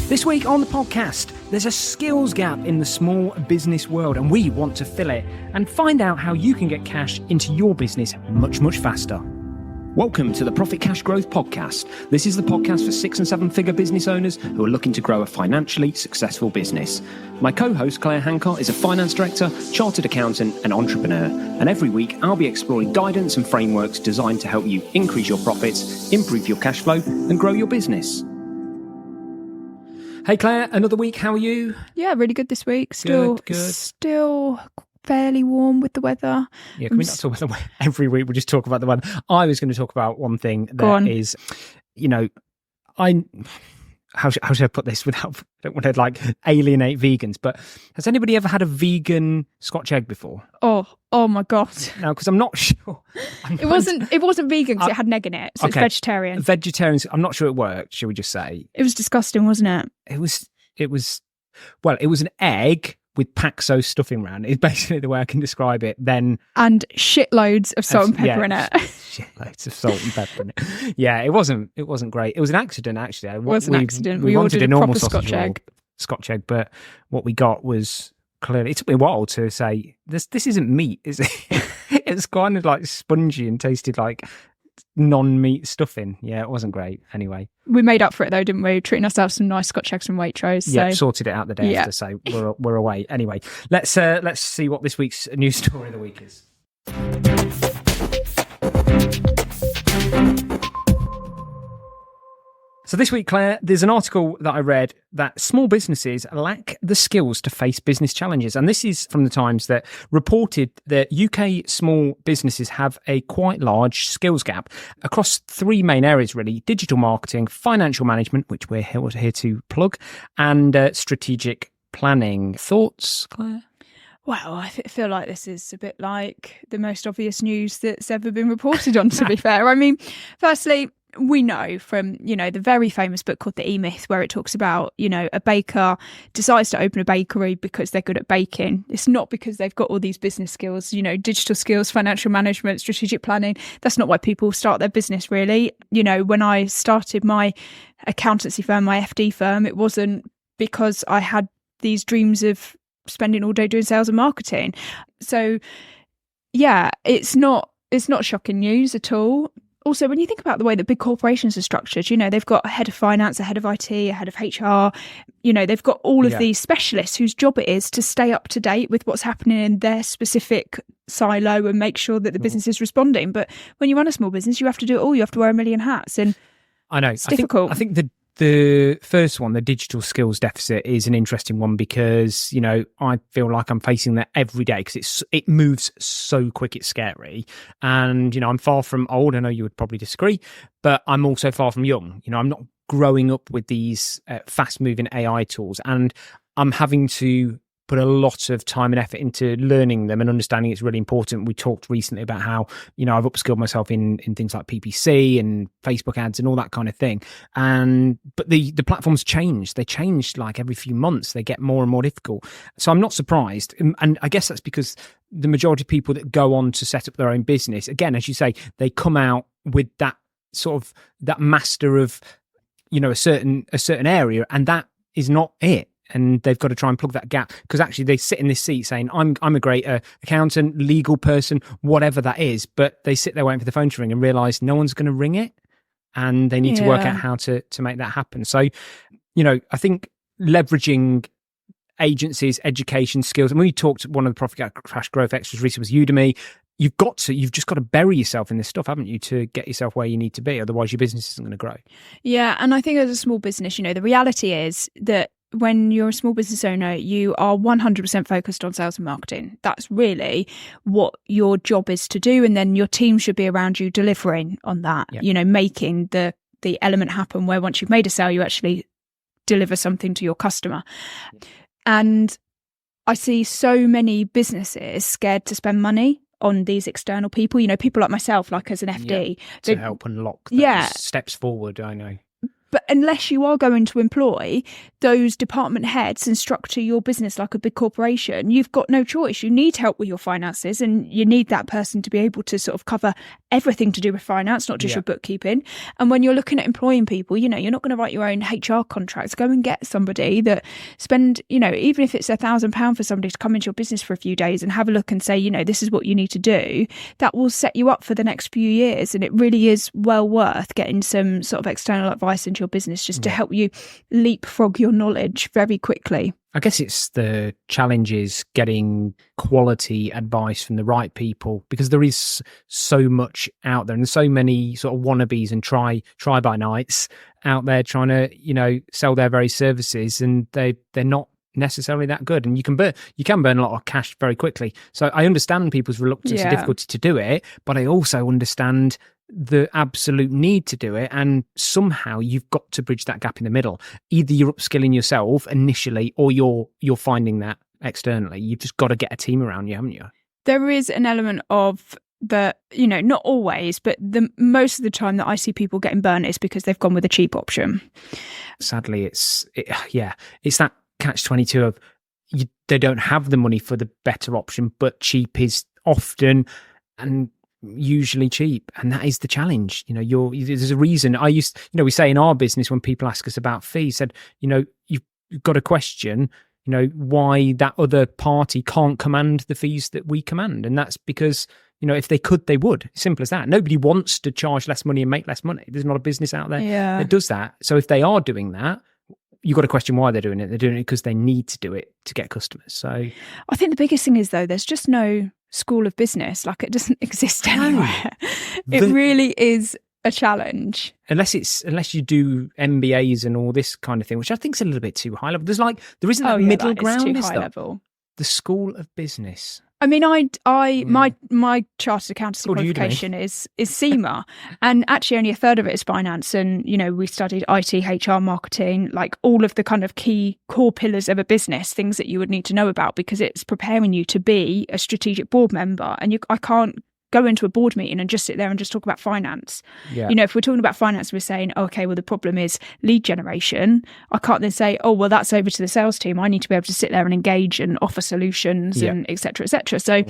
This week on the podcast, there's a skills gap in the small business world and we want to fill it and find out how you can get cash into your business much, much faster. Welcome to the Profit Cash Growth Podcast. This is the podcast for 6 and 7 figure business owners who are looking to grow a financially successful business. My co-host Claire Hancock is a finance director, chartered accountant and entrepreneur. And every week I'll be exploring guidance and frameworks designed to help you increase your profits, improve your cash flow and grow your business. Hey Claire, another week, how are you? Yeah, really good this week. Still fairly warm with the weather. Yeah, can we not talk about the weather? Every week we'll just talk about the weather. I was going to talk about one thing that is, how should I put this without, I don't want to alienate vegans, but has anybody ever had a vegan Scotch egg before? Oh my God. No, because I'm not sure. It wasn't vegan because it had an egg in it, so okay. It's vegetarian. Vegetarians, I'm not sure it worked, shall we just say? It was disgusting, wasn't it? It was an egg with Paxo stuffing around. It's basically the way I can describe it. And shitloads of salt and pepper in it. Shitloads of salt and pepper in it. Yeah, it wasn't great. It was an accident, actually. It was an accident. We wanted a normal Scotch egg, but what we got was clearly. It took me a while to say this isn't meat, is it? It's kind of like spongy and tasted like non-meat stuffing. Yeah, it wasn't great. Anyway, we made up for it though, didn't we? Treating ourselves some nice Scotch eggs from Waitrose. Yeah, sorted it out the day after. So we're away. Anyway, let's see what this week's news story of the week is. So this week, Claire, there's an article that I read that small businesses lack the skills to face business challenges. And this is from the Times that reported that UK small businesses have a quite large skills gap across 3 main areas, really: digital marketing, financial management, which we're here to plug, and strategic planning. Thoughts, Claire? Well, I feel like this is a bit like the most obvious news that's ever been reported on, to be fair. I mean, firstly, we know from, the very famous book called The E-Myth, where it talks about, a baker decides to open a bakery because they're good at baking. It's not because they've got all these business skills, digital skills, financial management, strategic planning. That's not why people start their business, really. When I started my accountancy firm, my FD firm, it wasn't because I had these dreams of spending all day doing sales and marketing. So, yeah, it's not shocking news at all. Also, when you think about the way that big corporations are structured, they've got a head of finance, a head of IT, a head of HR, they've got all of these specialists whose job it is to stay up to date with what's happening in their specific silo and make sure that the business is responding. But when you run a small business, you have to do it all. You have to wear a million hats. And I know. It's difficult. I think the first one, the digital skills deficit, is an interesting one because, I feel like I'm facing that every day because it moves so quick, it's scary. And, I'm far from old. I know you would probably disagree, but I'm also far from young. I'm not growing up with these fast moving AI tools, and I'm having to put a lot of time and effort into learning them and understanding it's really important. We talked recently about how, I've upskilled myself in things like PPC and Facebook ads and all that kind of thing. But the platforms change. They change like every few months. They get more and more difficult. So I'm not surprised. And I guess that's because the majority of people that go on to set up their own business, again, as you say, they come out with that sort of that master of, a certain area, and that is not it. And they've got to try and plug that gap because actually they sit in this seat saying, I'm a great accountant, legal person, whatever that is. But they sit there waiting for the phone to ring and realise no one's going to ring it. And they need to work out how to make that happen. So, I think leveraging agencies, education, skills. And we talked, one of the Profit Cash Growth Extras recently was Udemy. You've just got to bury yourself in this stuff, haven't you, to get yourself where you need to be. Otherwise your business isn't going to grow. Yeah. And I think as a small business, the reality is that when you're a small business owner, you are 100% focused on sales and marketing. That's really what your job is to do. And then your team should be around you delivering on that, making the element happen where once you've made a sale, you actually deliver something to your customer. And I see so many businesses scared to spend money on these external people, people like myself, like as an FD. To help unlock those steps forward, I know. But unless you are going to employ those department heads and structure your business like a big corporation, you've got no choice. You need help with your finances and you need that person to be able to sort of cover everything to do with finance, not just your bookkeeping. And when you're looking at employing people, you're not going to write your own HR contracts. Go and get somebody that spend, even if it's £1,000 for somebody to come into your business for a few days and have a look and say, this is what you need to do, that will set you up for the next few years. And it really is well worth getting some sort of external advice into your business just to help you leapfrog your knowledge very quickly. I guess it's the challenge is getting quality advice from the right people, because there is so much out there and so many sort of wannabes and try by nights out there trying to, sell their very services, and they're not necessarily that good, and you can burn a lot of cash very quickly. So I understand people's reluctance and difficulty to do it, but I also understand the absolute need to do it, and somehow you've got to bridge that gap in the middle. Either you're upskilling yourself initially, or you're finding that externally. You've just got to get a team around you, haven't you? There is an element of the, not always, but the most of the time that I see people getting burnt is because they've gone with a cheap option. Sadly, it's that catch-22 of they don't have the money for the better option, but cheap is often and usually cheap, and that is the challenge. There's a reason we say in our business, when people ask us about fees, said, you've got to question why that other party can't command the fees that we command, and that's because if they could, they would. Simple as that. Nobody wants to charge less money and make less money. There's not a business out there that does that. So if they are doing that, you've got to question why they're doing it. They're doing it because they need to do it to get customers. So I think the biggest thing is, though, there's just no school of business. Like, it doesn't exist anywhere. It really is a challenge. Unless you do MBAs and all this kind of thing, which I think is a little bit too high level. There isn't that middle ground. Too high level. The School of Business. I mean, my chartered accountancy qualification is CIMA, and actually only a third of it is finance. And we studied IT, HR, marketing, like all of the kind of key core pillars of a business, things that you would need to know about, because it's preparing you to be a strategic board member. And I can't go into a board meeting and just sit there and just talk about finance. Yeah. If we're talking about finance, we're saying, okay, well, the problem is lead generation. I can't then say, oh, well, that's over to the sales team. I need to be able to sit there and engage and offer solutions and et cetera, et cetera. So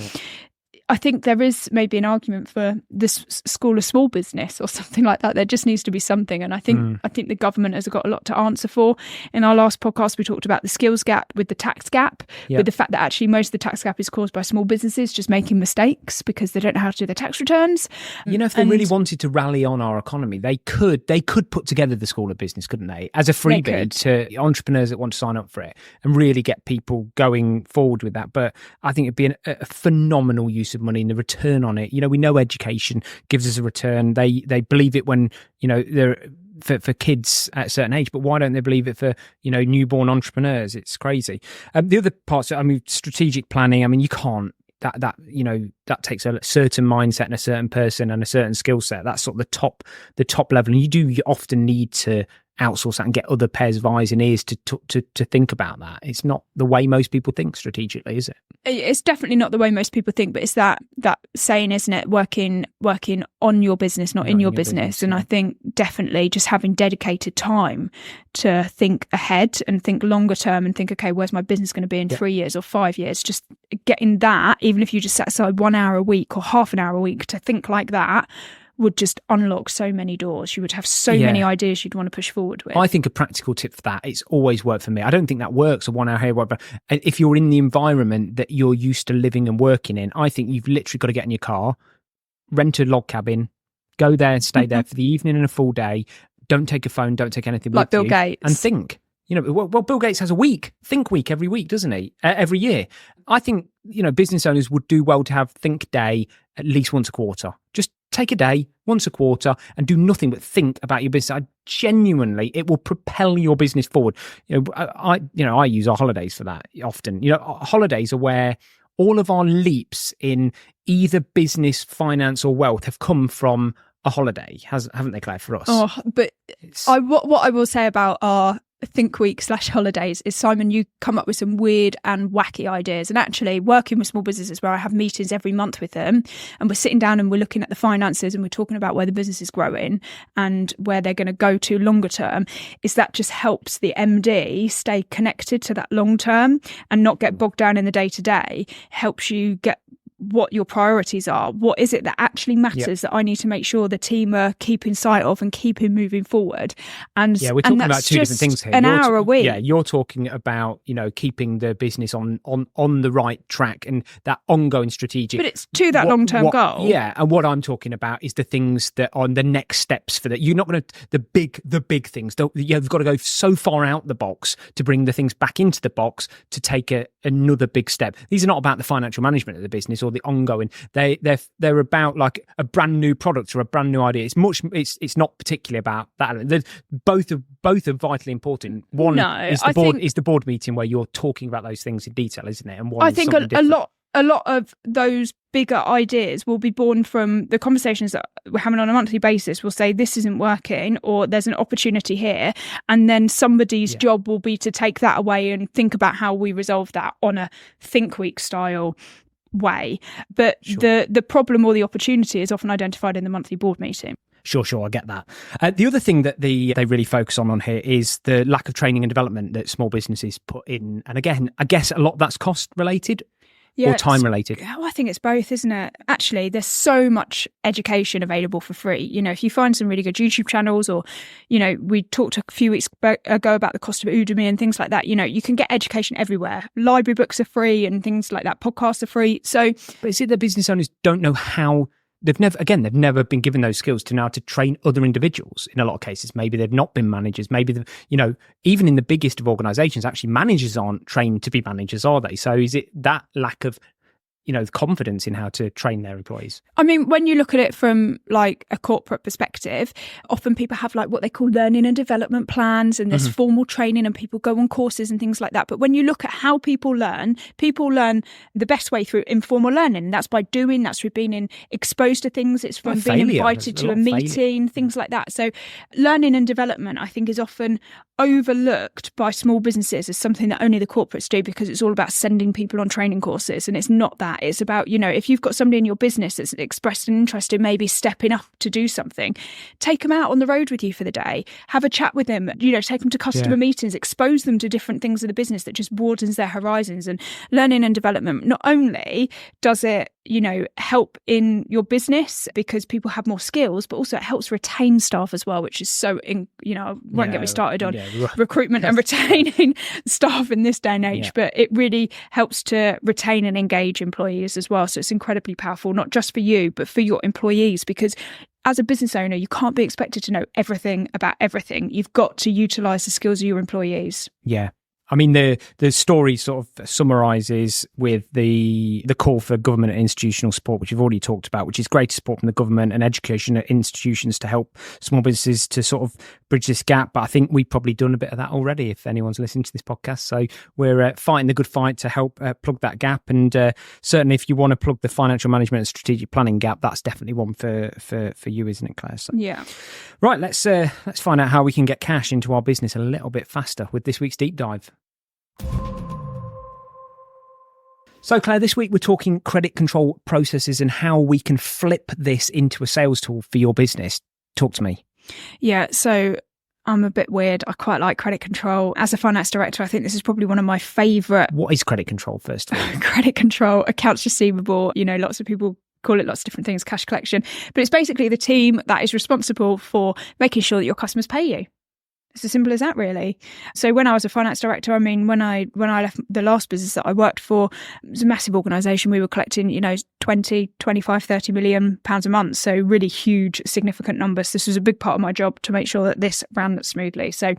I think there is maybe an argument for this School of Small Business or something like that. There just needs to be something. And I think the government has got a lot to answer for. In our last podcast, we talked about the skills gap with the tax gap, with the fact that actually most of the tax gap is caused by small businesses just making mistakes because they don't know how to do their tax returns. If they really wanted to rally on our economy, they could put together the School of Business, couldn't they? As a freebie to entrepreneurs that want to sign up for it and really get people going forward with that. But I think it'd be a phenomenal use of money, and the return on it. We know education gives us a return. They believe it when they're for kids at a certain age, but why don't they believe it for newborn entrepreneurs? It's crazy. The other parts, strategic planning. You can't. That takes a certain mindset and a certain person and a certain skill set. That's sort of the top level, and you often need to outsource that and get other pairs of eyes and ears to think about that. It's not the way most people think strategically, is it? It's definitely not the way most people think, but it's that saying, isn't it? Working on your business, not in your business. And I think definitely just having dedicated time to think ahead and think longer term and think, okay, where's my business going to be in 3 years or 5 years? Just getting that, even if you just set aside 1 hour a week or half an hour a week to think like that, would just unlock so many doors. You would have so many ideas you'd want to push forward with. I think a practical tip for that, it's always worked for me. I don't think that works a 1 hour here, but if you're in the environment that you're used to living and working in, I think you've literally got to get in your car, rent a log cabin, go there and stay there for the evening and a full day. Don't take a phone, don't take anything like with you. Bill Gates. And think. Well, Bill Gates has a think week every week, doesn't he? Every year. I think, business owners would do well to have think day at least once a quarter. Just take a day once a quarter and do nothing but think about your business. It will propel your business forward. I use our holidays for that often. Holidays are where all of our leaps in either business, finance, or wealth have come from a holiday, haven't they, Claire, for us? Oh, but what I will say about our Think Week /holidays is, Simon, you come up with some weird and wacky ideas. And actually working with small businesses where I have meetings every month with them, and we're sitting down and we're looking at the finances and we're talking about where the business is growing and where they're going to go to longer term, is that just helps the MD stay connected to that long term and not get bogged down in the day to day. Helps you get what your priorities are. What is it that actually matters that I need to make sure the team are keeping sight of and keeping moving forward? And we're talking about two different things here. An hour a week. Yeah, you're talking about, keeping the business on the right track and that ongoing strategic. But it's to that long-term goal. Yeah, and what I'm talking about is the things that are the next steps for that. You're not going to the big things. You've got to go so far out the box to bring the things back into the box to take another big step. These are not about the financial management of the business or the ongoing. They're about like a brand new product or a brand new idea. It's not particularly about that. Both are vitally important. One is the board meeting where you're talking about those things in detail, isn't it? And one I think a lot of those bigger ideas will be born from the conversations that we're having on a monthly basis. We'll say this isn't working or there's an opportunity here, and then somebody's job will be to take that away and think about how we resolve that on a think week style way. But the problem or the opportunity is often identified in the monthly board meeting. Sure, I get that. The other thing that they really focus on here is the lack of training and development that small businesses put in. And again, I guess a lot of that's cost related. Or time related? I think it's both, isn't it? Actually, there's so much education available for free. If you find some really good YouTube channels, or, we talked a few weeks ago about the cost of Udemy and things like that. You can get education everywhere. Library books are free and things like that. Podcasts are free. So, but is it that business owners don't know how? They've never been given those skills to train other individuals. In a lot of cases, maybe they've not been managers. Maybe even in the biggest of organisations, actually managers aren't trained to be managers, are they? So is it that lack of confidence in how to train their employees? I mean, when you look at it from like a corporate perspective, often people have like what they call learning and development plans, and there's formal training and people go on courses and things like that. But when you look at how people learn the best way through informal learning. That's by doing, that's through being exposed to things. It's from being invited to a meeting, things like that. So learning and development, I think, is often overlooked by small businesses as something that only the corporates do, because it's all about sending people on training courses, and it's not that. It's about, if you've got somebody in your business that's expressed an interest in maybe stepping up to do something, take them out on the road with you for the day, have a chat with them, take them to customer meetings, expose them to different things of the business that just broadens their horizons. And learning and development, not only does it help in your business because people have more skills, but also it helps retain staff as well, which is so, won't get me started on recruitment and retaining staff in this day and age, but it really helps to retain and engage employees as well. So it's incredibly powerful, not just for you, but for your employees, because as a business owner, you can't be expected to know everything about everything. You've got to utilise the skills of your employees. Yeah. I mean, the story sort of summarises with the call for government and institutional support, which you've already talked about, which is greater support from the government and education institutions to help small businesses to sort of bridge this gap. But I think we've probably done a bit of that already, if anyone's listening to this podcast. So we're fighting the good fight to help plug that gap. And certainly if you want to plug the financial management and strategic planning gap, that's definitely one for you, isn't it, Claire? So, yeah. Right, let's find out how we can get cash into our business a little bit faster with this week's deep dive. So, Claire, this week we're talking credit control processes and how we can flip this into a sales tool for your business. Talk to me. Yeah, so I'm a bit weird. I quite like credit control. As a finance director, I think this is probably one of my favourite. What is credit control, first of all? Credit control, accounts receivable, lots of people call it lots of different things, cash collection. But it's basically the team that is responsible for making sure that your customers pay you. It's as simple as that, really. So when I was a finance director, I mean, when I left the last business that I worked for, it was a massive organisation. We were collecting, 20, 25, 30 million pounds a month. So really huge, significant numbers. This was a big part of my job to make sure that this ran smoothly. So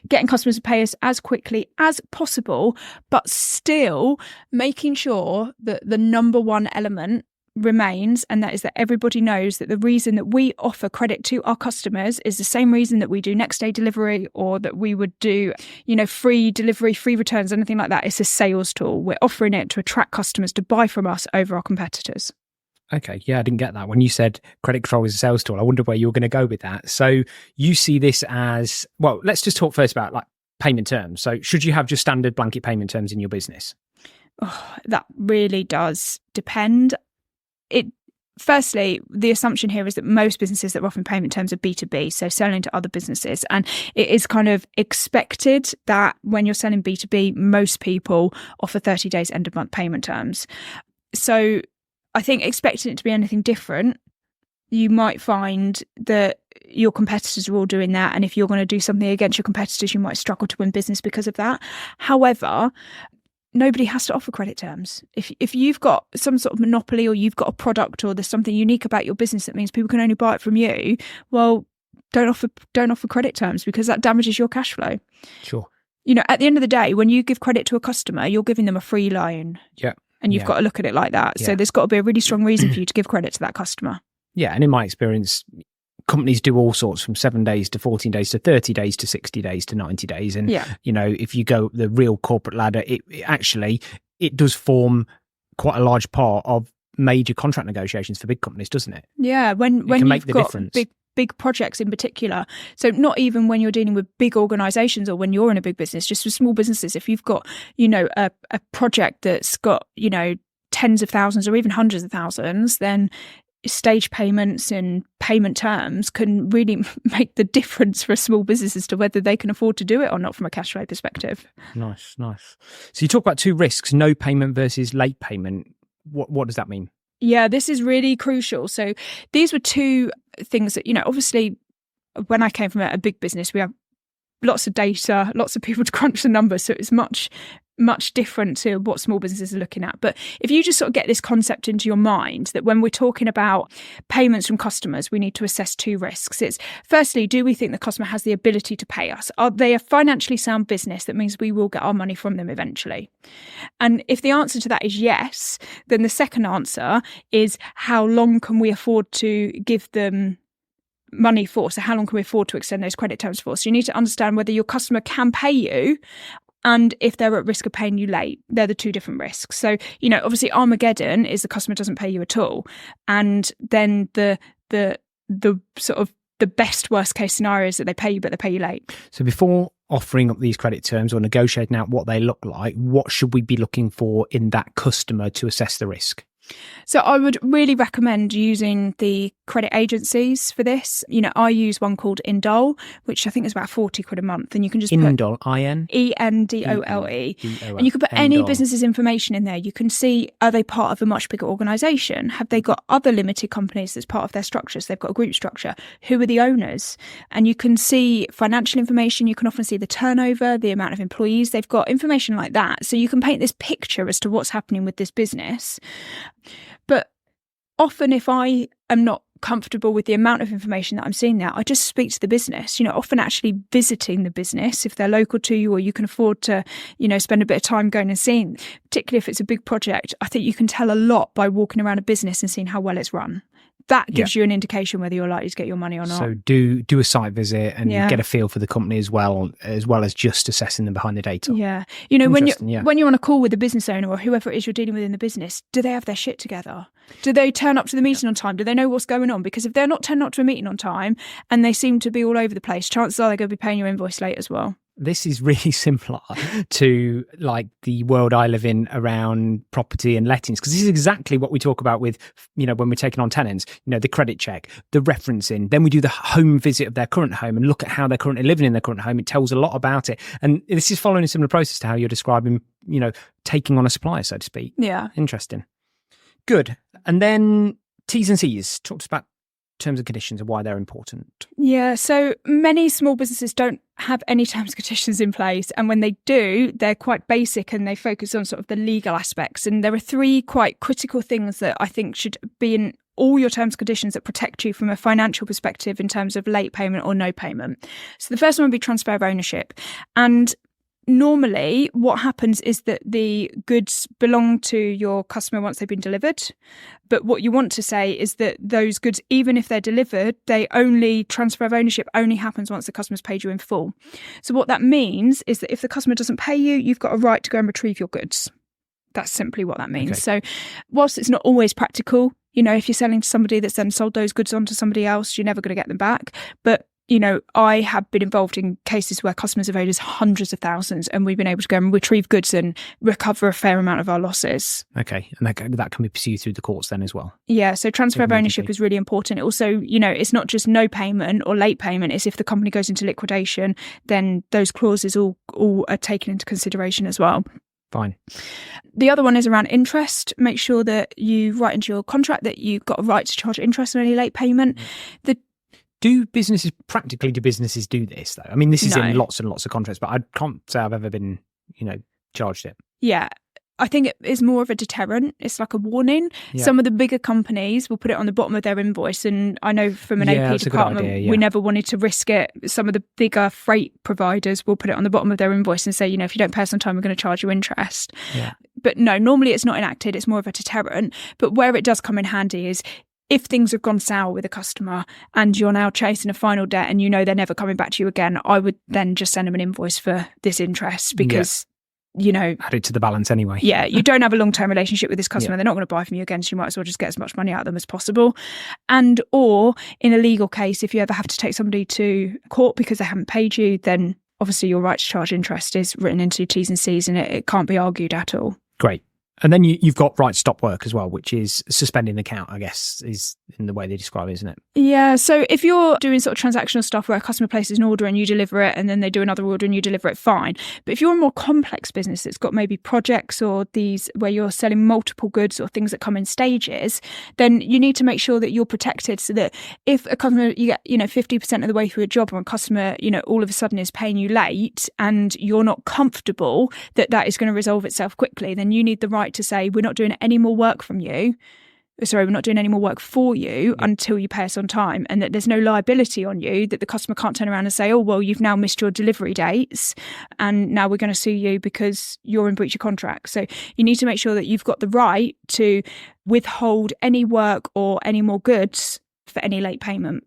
getting customers to pay us as quickly as possible, but still making sure that the number one element remains, and that is that everybody knows that the reason that we offer credit to our customers is the same reason that we do next day delivery, or that we would do, free delivery, free returns, anything like that. It's a sales tool. We're offering it to attract customers to buy from us over our competitors. Okay, yeah, I didn't get that. When you said credit control is a sales tool, I wondered where you were going to go with that. So you see this as, well, let's just talk first about like payment terms. So should you have just standard blanket payment terms in your business? Oh, that really does depend. Firstly, the assumption here is that most businesses that are offering payment terms are B2B, so selling to other businesses. And it is kind of expected that when you're selling B2B, most people offer 30 days end of month payment terms. So I think expecting it to be anything different, you might find that your competitors are all doing that. And if you're going to do something against your competitors, you might struggle to win business because of that. However, nobody has to offer credit terms. If you've got some sort of monopoly, or you've got a product, or there's something unique about your business that means people can only buy it from you, well, don't offer credit terms, because that damages your cash flow. Sure. At the end of the day, when you give credit to a customer, you're giving them a free loan. Yeah. And you've got to look at it like that. Yeah. So there's got to be a really strong reason for you to give credit to that customer. Yeah. And in my experience, companies do all sorts, from 7 days to 14 days to 30 days to 60 days to 90 days. And, if you go the real corporate ladder, it does form quite a large part of major contract negotiations for big companies, doesn't it? Yeah. When can make the got difference. Big projects in particular. So not even when you're dealing with big organizations or when you're in a big business, just for small businesses, if you've got, a project that's got, tens of thousands or even hundreds of thousands, then stage payments and payment terms can really make the difference for a small business as to whether they can afford to do it or not from a cash flow perspective. Nice. So you talk about two risks, no payment versus late payment. What does that mean? Yeah, this is really crucial. So these were two things that, obviously when I came from a big business, we have lots of data, lots of people to crunch the numbers. So it's much different to what small businesses are looking at. But if you just sort of get this concept into your mind that when we're talking about payments from customers, we need to assess two risks. It's firstly, do we think the customer has the ability to pay us? Are they a financially sound business? That means we will get our money from them eventually. And if the answer to that is yes, then the second answer is how long can we afford to give them money for? So how long can we afford to extend those credit terms for? So you need to understand whether your customer can pay you and if they're at risk of paying you late. They're the two different risks. So, obviously Armageddon is the customer doesn't pay you at all. And then the sort of the best worst case scenario is that they pay you, but they pay you late. So before offering up these credit terms or negotiating out what they look like, what should we be looking for in that customer to assess the risk? So I would really recommend using the credit agencies for this. I use one called Indole, which I think is about 40 quid a month. And you can just Indole, I-N? E-N-D-O-L-E. And you can put any business's information in there. You can see, are they part of a much bigger organisation? Have they got other limited companies as part of their structures? They've got a group structure. Who are the owners? And you can see financial information. You can often see the turnover, the amount of employees they've got, information like that. So you can paint this picture as to what's happening with this business. But often if I am not comfortable with the amount of information that I'm seeing now, I just speak to the business, often actually visiting the business if they're local to you or you can afford to, spend a bit of time going and seeing, particularly if it's a big project. I think you can tell a lot by walking around a business and seeing how well it's run. That gives you an indication whether you're likely to get your money or not. So do a site visit and get a feel for the company as well as just assessing them behind the data. Yeah. When you're on a call with a business owner or whoever it is you're dealing with in the business, do they have their shit together? Do they turn up to the meeting on time? Do they know what's going on? Because if they're not turning up to a meeting on time and they seem to be all over the place, chances are they're going to be paying your invoice late as well. This is really similar to like the world I live in around property and lettings, because this is exactly what we talk about with, when we're taking on tenants, the credit check, the referencing, then we do the home visit of their current home and look at how they're currently living in their current home. It tells a lot about it. And this is following a similar process to how you're describing, taking on a supplier, so to speak. Yeah. Interesting. Good. And then T's and C's, talked about terms and conditions and why they're important. Yeah, so many small businesses don't have any terms and conditions in place, and when they do, they're quite basic and they focus on sort of the legal aspects. And there are three quite critical things that I think should be in all your terms and conditions that protect you from a financial perspective in terms of late payment or no payment. So the first one would be transfer of ownership. And normally what happens is that the goods belong to your customer once they've been delivered. But what you want to say is that those goods, even if they're delivered, transfer of ownership only happens once the customer's paid you in full. So what that means is that if the customer doesn't pay you, you've got a right to go and retrieve your goods. That's simply what that means. Okay. So whilst it's not always practical, if you're selling to somebody that's then sold those goods on to somebody else, you're never going to get them back. But I have been involved in cases where customers have owed us hundreds of thousands and we've been able to go and retrieve goods and recover a fair amount of our losses. Okay. And that can be pursued through the courts then as well? Yeah. So transfer of ownership is really important. It also, it's not just no payment or late payment. It's if the company goes into liquidation, then those clauses all are taken into consideration as well. Fine. The other one is around interest. Make sure that you write into your contract that you've got a right to charge interest on any late payment. Do businesses do this though? I mean, this is No. in lots and lots of contracts, but I can't say I've ever been, charged it. Yeah. I think it is more of a deterrent. It's like a warning. Yeah. Some of the bigger companies will put it on the bottom of their invoice. And I know from an AP department, we never wanted to risk it. Some of the bigger freight providers will put it on the bottom of their invoice and say, if you don't pay us on time, we're going to charge you interest. Yeah. But no, normally it's not enacted. It's more of a deterrent. But where it does come in handy is if things have gone sour with a customer and you're now chasing a final debt and they're never coming back to you again, I would then just send them an invoice for this interest because... add it to the balance anyway. Yeah, you don't have a long-term relationship with this customer. They're not going to buy from you again, so you might as well just get as much money out of them as possible. And or in a legal case, if you ever have to take somebody to court because they haven't paid you, then obviously your right to charge interest is written into your T's and C's and it can't be argued at all. Great. And then you've got right to stop work as well, which is suspending the account, I guess, is in the way they describe it, isn't it? Yeah. So if you're doing sort of transactional stuff where a customer places an order and you deliver it and then they do another order and you deliver it, fine. But if you're a more complex business that's got maybe projects or these where you're selling multiple goods or things that come in stages, then you need to make sure that you're protected so that if a customer, you get, 50% of the way through a job or a customer, all of a sudden is paying you late and you're not comfortable that is going to resolve itself quickly, then you need the right to say, we're not doing any more work from you. Sorry, we're not doing any more work for you until you pay us on time, and that there's no liability on you, that the customer can't turn around and say, oh, well, you've now missed your delivery dates and now we're going to sue you because you're in breach of contract. So you need to make sure that you've got the right to withhold any work or any more goods for any late payment.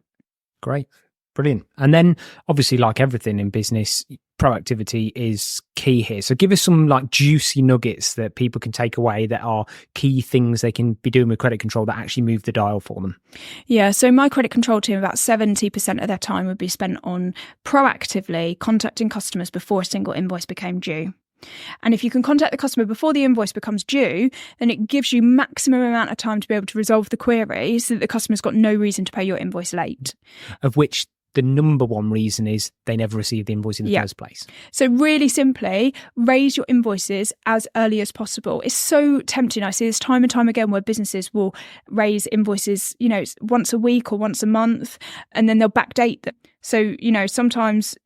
Great. Brilliant. And then obviously, like everything in business, proactivity is key here. So give us some juicy nuggets that people can take away that are key things they can be doing with credit control that actually move the dial for them. Yeah. So my credit control team, about 70% of their time would be spent on proactively contacting customers before a single invoice became due. And if you can contact the customer before the invoice becomes due, then it gives you maximum amount of time to be able to resolve the query so that the customer's got no reason to pay your invoice late. Of which the number one reason is they never received the invoice in the first place. So really simply, raise your invoices as early as possible. It's so tempting. I see this time and time again where businesses will raise invoices, once a week or once a month, and then they'll backdate them. So, sometimes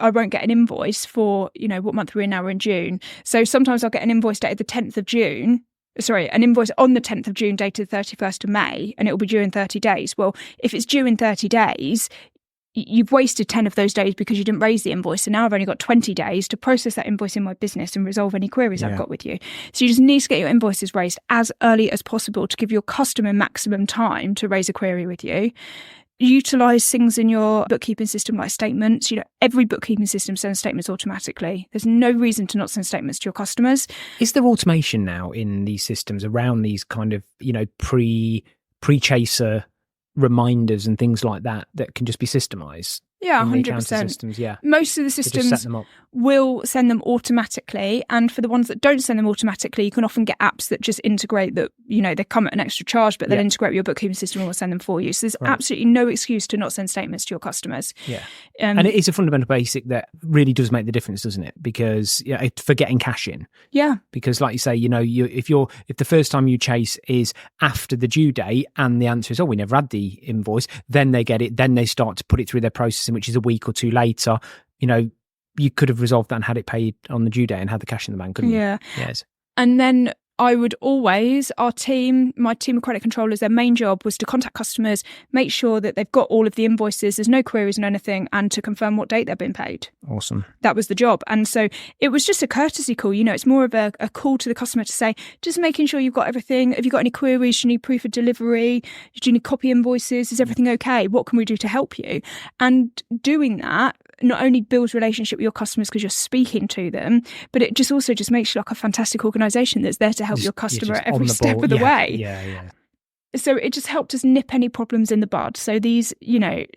I won't get an invoice for, what month we're in now, we're in June. So sometimes I'll get an invoice dated the 10th of June. Sorry, an invoice on the 10th of June dated the 31st of May, and it will be due in 30 days. Well, if it's due in 30 days, you've wasted 10 of those days because you didn't raise the invoice. So now I've only got 20 days to process that invoice in my business and resolve any queries I've got with you. So you just need to get your invoices raised as early as possible to give your customer maximum time to raise a query with you. Utilise things in your bookkeeping system like statements. Every bookkeeping system sends statements automatically. There's no reason to not send statements to your customers. Is there automation now in these systems around these kind of, pre-chaser reminders and things like that can just be systemized? Yeah, 100%. 100%. Systems, yeah. Most of the systems will send them automatically. And for the ones that don't send them automatically, you can often get apps that just integrate that, they come at an extra charge, but they'll integrate with your bookkeeping system and will send them for you. So there's absolutely no excuse to not send statements to your customers. Yeah. And it is a fundamental basic that really does make the difference, doesn't it? Because for getting cash in. Yeah. Because like you say, if the first time you chase is after the due date and the answer is, oh, we never had the invoice, then they get it, then they start to put it through their processing, which is a week or two later, you could have resolved that and had it paid on the due date and had the cash in the bank, couldn't you? Yeah. Yes. And then I would always, my team of credit controllers, their main job was to contact customers, make sure that they've got all of the invoices, there's no queries and anything, and to confirm what date they've been paid. Awesome. That was the job. And so it was just a courtesy call. It's more of a call to the customer to say, just making sure you've got everything. Have you got any queries? Do you need proof of delivery? Do you need copy invoices? Is everything okay? What can we do to help you? And doing that not only builds relationship with your customers because you're speaking to them, but it just also just makes you like a fantastic organisation that's there to help your customer at every step of the way. Yeah. So it just helped us nip any problems in the bud. So these,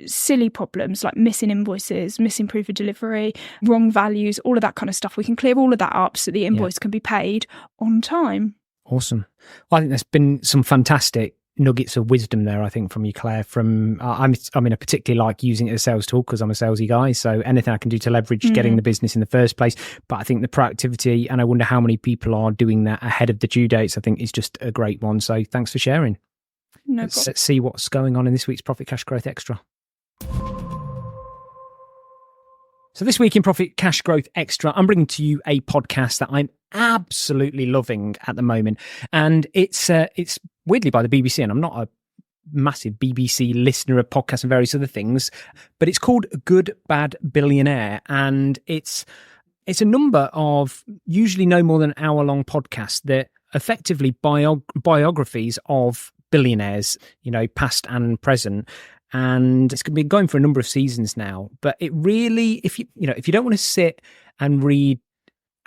silly problems like missing invoices, missing proof of delivery, wrong values, all of that kind of stuff, we can clear all of that up so the invoice can be paid on time. Awesome. Well, I think there's been some fantastic nuggets of wisdom there, I think, from you, Claire. I particularly like using it as a sales tool because I'm a salesy guy. So anything I can do to leverage getting the business in the first place. But I think the proactivity, and I wonder how many people are doing that ahead of the due dates, I think is just a great one. So thanks for sharing. Let's see what's going on in this week's Profit Cash Growth Extra. So this week in Profit Cash Growth Extra, I'm bringing to you a podcast that I'm absolutely loving at the moment. And it's weirdly by the BBC, and I'm not a massive BBC listener of podcasts and various other things, but it's called Good Bad Billionaire. And it's a number of usually no more than an hour-long podcasts that effectively biographies of billionaires, past and present. And it's been going for a number of seasons now. But it really, if you don't want to sit and read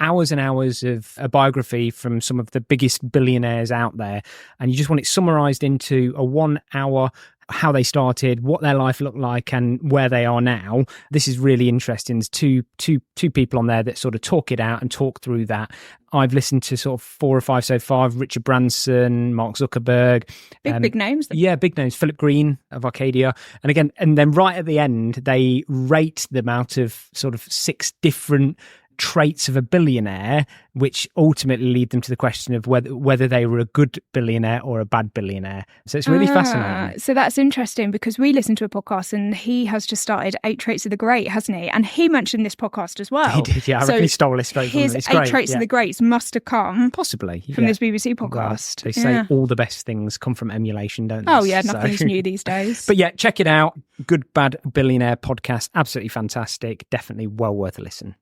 hours and hours of a biography from some of the biggest billionaires out there, and you just want it summarized into a 1 hour, how they started, what their life looked like, and where they are now. This is really interesting. There's two people on there that sort of talk it out and talk through that. I've listened to sort of 4 or 5 so far. Richard Branson, Mark Zuckerberg. Big names. Yeah, big names. Philip Green of Arcadia. And then right at the end, they rate them out of sort of 6 different traits of a billionaire, which ultimately lead them to the question of whether they were a good billionaire or a bad billionaire. So it's really fascinating. So that's interesting because we listened to a podcast and he has just started 8 Traits of the Great, hasn't he? And he mentioned this podcast as well. He did, yeah. I reckon he stole this straight from him. His 8 Traits of the Greats must have come possibly from this BBC podcast. Well, they say all the best things come from emulation, don't they? Oh yeah, nothing's new these days. But yeah, check it out. Good Bad Billionaire podcast. Absolutely fantastic. Definitely well worth a listen.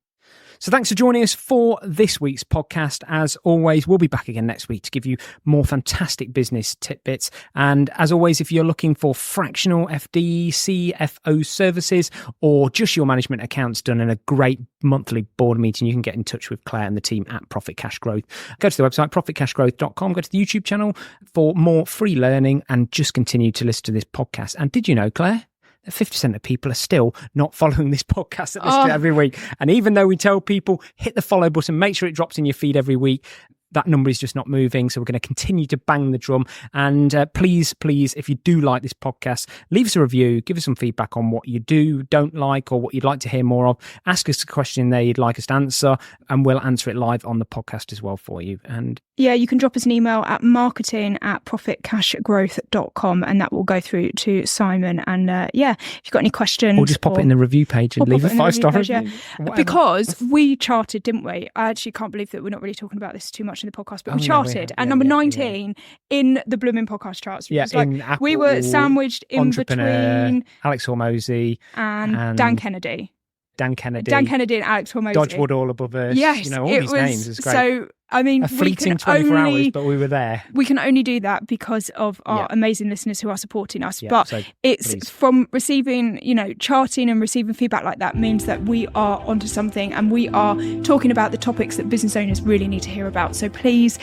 So thanks for joining us for this week's podcast. As always, we'll be back again next week to give you more fantastic business tidbits. And as always, if you're looking for fractional FD, CFO services, or just your management accounts done in a great monthly board meeting, you can get in touch with Claire and the team at Profit Cash Growth. Go to the website, profitcashgrowth.com, go to the YouTube channel for more free learning, and just continue to listen to this podcast. And did you know, Claire, 50% of people are still not following this podcast that listen to it every week. And even though we tell people, hit the follow button, make sure it drops in your feed every week, that number is just not moving. So we're going to continue to bang the drum. And please, if you do like this podcast, leave us a review, give us some feedback on what you don't like, or what you'd like to hear more of. Ask us a question there you'd like us to answer, and we'll answer it live on the podcast as well for you. And yeah, you can drop us an email at marketing@profitcashgrowth.com, and that will go through to Simon. And if you've got any questions, or just pop it in the review page and leave a 5-star review. Yeah. Because we charted, didn't we? I actually can't believe that we're not really talking about this too much in the podcast, but we charted at number 19 in the blooming podcast charts. Yeah, in Apple, we were sandwiched in between Alex Hormozy and Dan Kennedy. Dan Kennedy and Alex Hormozy. Dodgewood all above us. Yes, all these names. It's great. So, I mean, a fleeting 24 hours, but we were there. We can only do that because of our amazing listeners who are supporting us. Yeah, but so it's from receiving, charting and receiving feedback like that means that we are onto something, and we are talking about the topics that business owners really need to hear about. So please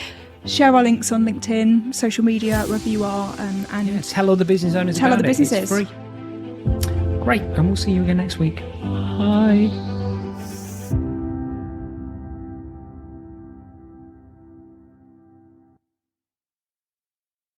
share our links on LinkedIn, social media, wherever you are, and tell other business owners. Tell about other businesses. It's free. Great, and we'll see you again next week. Bye.